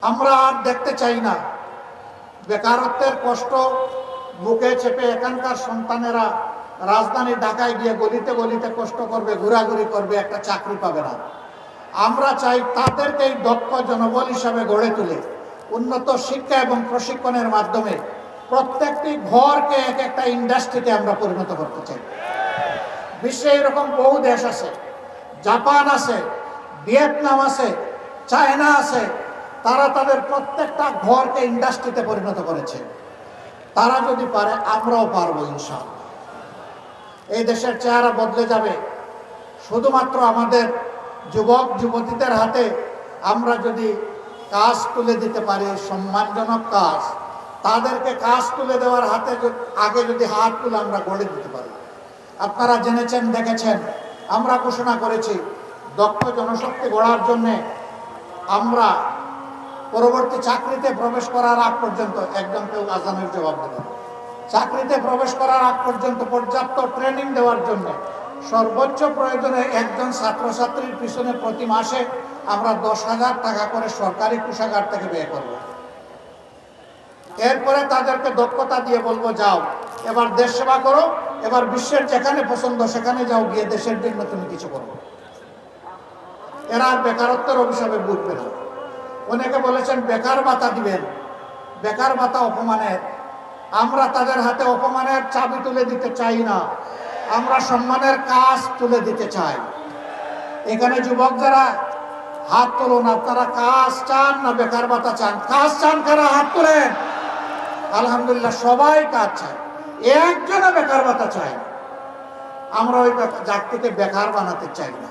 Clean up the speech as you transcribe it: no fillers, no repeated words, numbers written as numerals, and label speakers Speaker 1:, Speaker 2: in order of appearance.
Speaker 1: আমরা আর দেখতে চাই না বেকারত্বের কষ্ট বুকে চেপে এখানকার সন্তানেরা রাজধানী ঢাকায় গিয়ে গলিতে গলিতে কষ্ট করবে, ঘোরাঘুরি করবে, একটা চাকরি পাবে না। আমরা চাই তাদেরকে এই দক্ষ জনবল হিসাবে গড়ে তুলে উন্নত শিক্ষা এবং প্রশিক্ষণের মাধ্যমে প্রত্যেকটি ঘরকে এক একটা ইন্ডাস্ট্রিতে আমরা পরিণত করতে চাই। বিশ্বে এরকম বহু দেশ আছে, জাপান আছে, ভিয়েতনাম আছে, চায়না আছে, তারা তাদের প্রত্যেকটা ঘরকে ইন্ডাস্ট্রিতে পরিণত করেছে। তারা যদি পারে আমরাও পারবো ইনশাআল্লাহ। এই দেশের চেহারা বদলে যাবে শুধুমাত্র আমাদের যুবক যুবতীদের হাতে আমরা যদি কাজ তুলে দিতে পারি, সম্মানজনক কাজ, তাদেরকে কাজ তুলে দেওয়ার হাতে আগে যদি হাত তুলে আমরা গড়ে দিতে পারি। আপনারা জেনেছেন, দেখেছেন, আমরা ঘোষণা করেছি দক্ষ জনশক্তি গড়ার জন্যে আমরা পরবর্তী চাকরিতে প্রবেশ করার আগ পর্যন্ত একজন কেউ আজানের জবাব দেবেন, চাকরিতে প্রবেশ করার আগ পর্যন্ত পর্যাপ্ত ট্রেনিং দেওয়ার জন্য সর্বোচ্চ প্রয়োজনে একজন ছাত্রছাত্রীর পিছনে প্রতি মাসে আমরা 10,000 টাকা করে সরকারি কোষাগার থেকে ব্যয় করব। এরপরে তাদেরকে দক্ষতা দিয়ে বলবো, যাও এবার দেশ সেবা করো, এবার বিশ্বের যেখানে পছন্দ সেখানে যাও, গিয়ে দেশের জন্য তুমি কিছু করো। এরা আর বেকারত্বের অভিশাপে বুঝবে না। অনেকে বলেছেন বেকার ভাতা দিবেন, বেকার ভাতা অপমানের। আমরা তাদের হাতে অপমানের চাবি তুলে দিতে চাই না, আমরা সম্মানের কাজ তুলে দিতে চাই। এখানে যুবক যারা হাত তুলুন, আপনারা কাজ চান না বেকার ভাতা চান? কাজ চান কারা? হাত তোলেন। আলহামদুলিল্লাহ, সবাই কাজ চায়, একজনও বেকার ভাতা চায় না। আমরা ওই জাতিকে বেকার বানাতে চাই না।